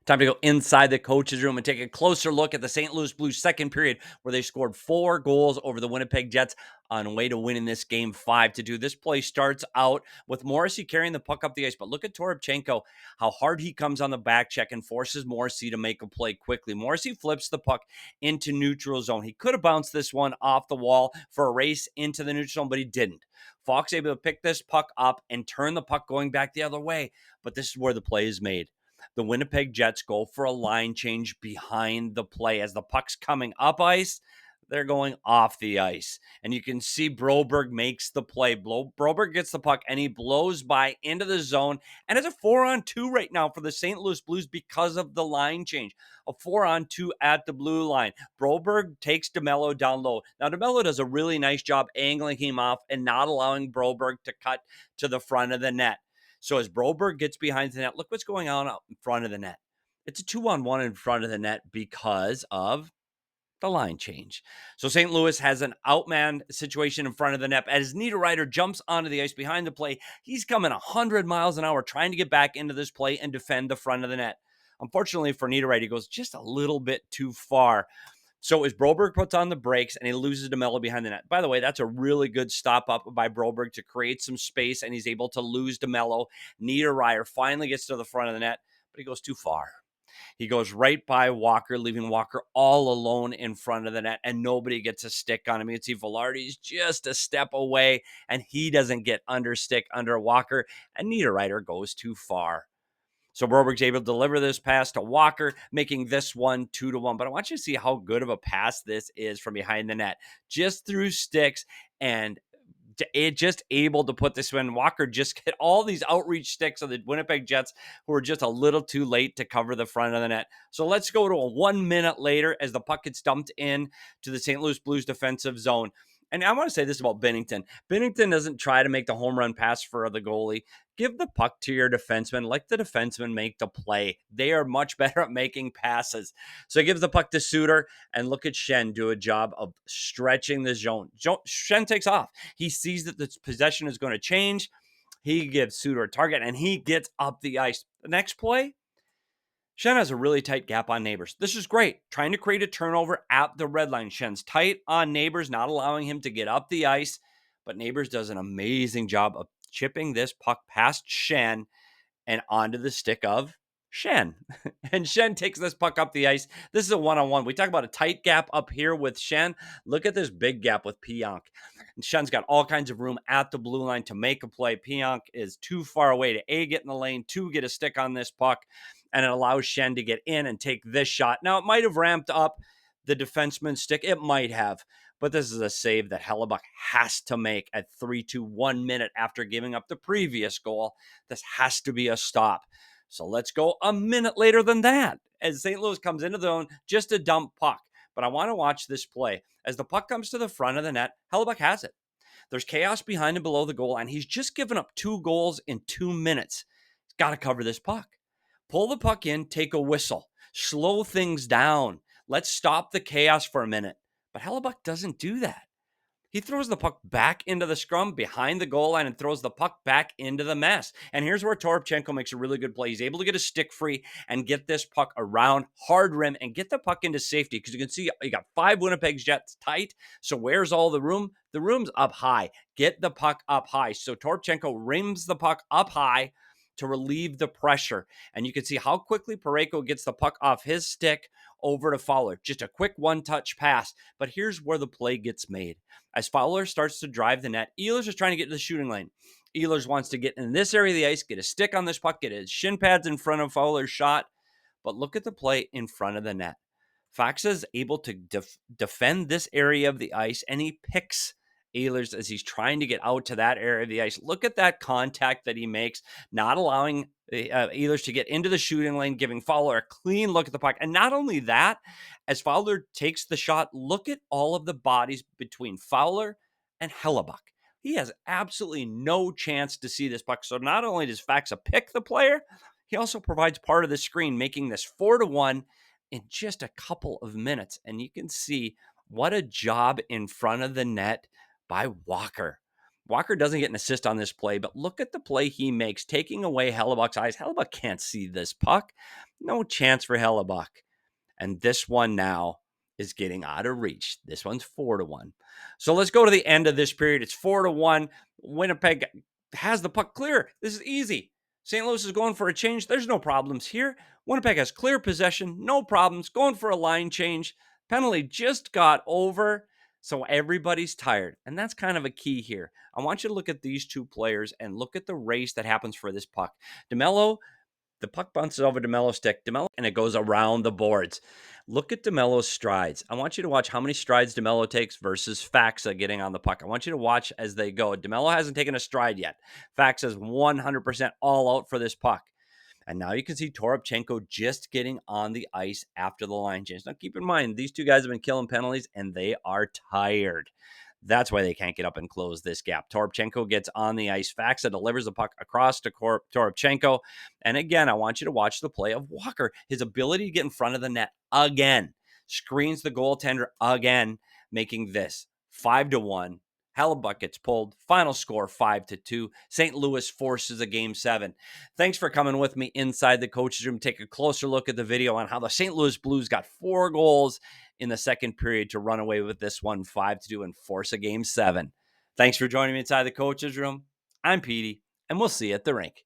Time to go inside the coach's room and take a closer look at the St. Louis Blues second period, where they scored 4 goals over the Winnipeg Jets on way to winning this game 5-2. This play starts out with Morrissey carrying the puck up the ice, but look at Toropchenko, how hard he comes on the back check and forces Morrissey to make a play quickly. Morrissey flips the puck into neutral zone. He could have bounced this one off the wall for a race into the neutral zone, but he didn't. Fox able to pick this puck up and turn the puck going back the other way, but this is where the play is made. The Winnipeg Jets go for a line change behind the play. As the puck's coming up ice, they're going off the ice. And you can see Broberg makes the play. Broberg gets the puck and he blows by into the zone. And it's a 4-on-2 right now for the St. Louis Blues because of the line change. A 4-on-2 at the blue line. Broberg takes DeMello down low. Now, DeMello does a really nice job angling him off and not allowing Broberg to cut to the front of the net. So as Broberg gets behind the net, look what's going on out in front of the net. It's a 2-on-1 in front of the net because of the line change. So St. Louis has an outman situation in front of the net. As Niederreiter jumps onto the ice behind the play, he's coming 100 miles an hour trying to get back into this play and defend the front of the net. Unfortunately for Niederreiter, he goes just a little bit too far. So as Broberg puts on the brakes and he loses DeMello behind the net. By the way, that's a really good stop up by Broberg to create some space, and he's able to lose DeMello. Niederreiter finally gets to the front of the net, but he goes too far. He goes right by Walker, leaving Walker all alone in front of the net, and nobody gets a stick on him. You can see Velarde's just a step away, and he doesn't get under Walker, and Niederreiter goes too far. So Broberg's able to deliver this pass to Walker, making this one 2-1. But I want you to see how good of a pass this is from behind the net. Just through sticks, and just able to put this one. Walker just get all these outreach sticks of the Winnipeg Jets, who were just a little too late to cover the front of the net. So let's go to a 1 minute later as the puck gets dumped in to the St. Louis Blues defensive zone. And I want to say this about Binnington. Binnington doesn't try to make the home run pass for the goalie. Give the puck to your defenseman. Let the defenseman make the play. They are much better at making passes. So he gives the puck to Suter, and look at Schenn do a job of stretching the zone. Schenn takes off. He sees that the possession is going to change. He gives Suter a target, and he gets up the ice. The next play, Schenn has a really tight gap on Neighbors. This is great. Trying to create a turnover at the red line. Schenn's tight on Neighbors, not allowing him to get up the ice. But Neighbors does an amazing job of chipping this puck past Schenn and onto the stick of Schenn. And Schenn takes this puck up the ice. This is a one-on-one. We talk about a tight gap up here with Schenn. Look at this big gap with Pionk. And Schenn's got all kinds of room at the blue line to make a play. Pionk is too far away to A, get in the lane, 2, get a stick on this puck, and it allows Schenn to get in and take this shot. Now, it might have ramped up the defenseman's stick. It might have. But this is a save that Hellebuyck has to make at 3-2, 1 minute after giving up the previous goal. This has to be a stop. So let's go a minute later than that as St. Louis comes into the zone, just a dump puck. But I want to watch this play. As the puck comes to the front of the net, Hellebuyck has it. There's chaos behind and below the goal line. He's just given up 2 goals in 2 minutes. He's got to cover this puck. Pull the puck in, take a whistle, slow things down. Let's stop the chaos for a minute. But Hellebuyck doesn't do that. He throws the puck back into the scrum behind the goal line and throws the puck back into the mess. And here's where Toropchenko makes a really good play. He's able to get a stick free and get this puck around hard rim and get the puck into safety, because you can see you got 5 Winnipeg Jets tight. So where's all the room? The room's up high. Get the puck up high. So Toropchenko rims the puck up high to relieve the pressure. And you can see how quickly Parayko gets the puck off his stick over to Fowler. Just a quick one-touch pass. But here's where the play gets made. As Fowler starts to drive the net, Ehlers is trying to get to the shooting lane. Ehlers wants to get in this area of the ice, get a stick on this puck, get his shin pads in front of Fowler's shot. But look at the play in front of the net. Fox is able to defend this area of the ice, and he picks Ehlers as he's trying to get out to that area of the ice. Look at that contact that he makes, not allowing Ehlers to get into the shooting lane, giving Fowler a clean look at the puck. And not only that, as Fowler takes the shot, look at all of the bodies between Fowler and Hellebuyck. He has absolutely no chance to see this puck. So not only does Faxa pick the player, he also provides part of the screen, making this 4-1 in just a couple of minutes. And you can see what a job in front of the net by Walker. Walker doesn't get an assist on this play, but look at the play he makes, taking away Hellebuyck's eyes. Hellebuyck can't see this puck. No chance for Hellebuyck. And this one now is getting out of reach. This one's 4-1. So let's go to the end of this period. It's 4-1. Winnipeg has the puck clear. This is easy. St. Louis is going for a change. There's no problems here. Winnipeg has clear possession. No problems. Going for a line change. Penalty just got over. So everybody's tired. And that's kind of a key here. I want you to look at these two players and look at the race that happens for this puck. DeMello, the puck bounces over DeMello's stick. DeMello, and it goes around the boards. Look at DeMello's strides. I want you to watch how many strides DeMello takes versus Faxa getting on the puck. I want you to watch as they go. DeMello hasn't taken a stride yet. Faxa's 100% all out for this puck. And now you can see Toropchenko just getting on the ice after the line change. Now, keep in mind, these two guys have been killing penalties, and they are tired. That's why they can't get up and close this gap. Toropchenko gets on the ice. Faxa delivers the puck across to Toropchenko. And again, I want you to watch the play of Walker. His ability to get in front of the net again. Screens the goaltender again, making this 5-1. Hellebuyck gets pulled. Final score 5-2. St. Louis forces a Game 7. Thanks for coming with me inside the coach's room. Take a closer look at the video on how the St. Louis Blues got 4 goals in the second period to run away with this one 5-2 and force a Game 7. Thanks for joining me inside the coach's room. I'm Petey, and we'll see you at the rink.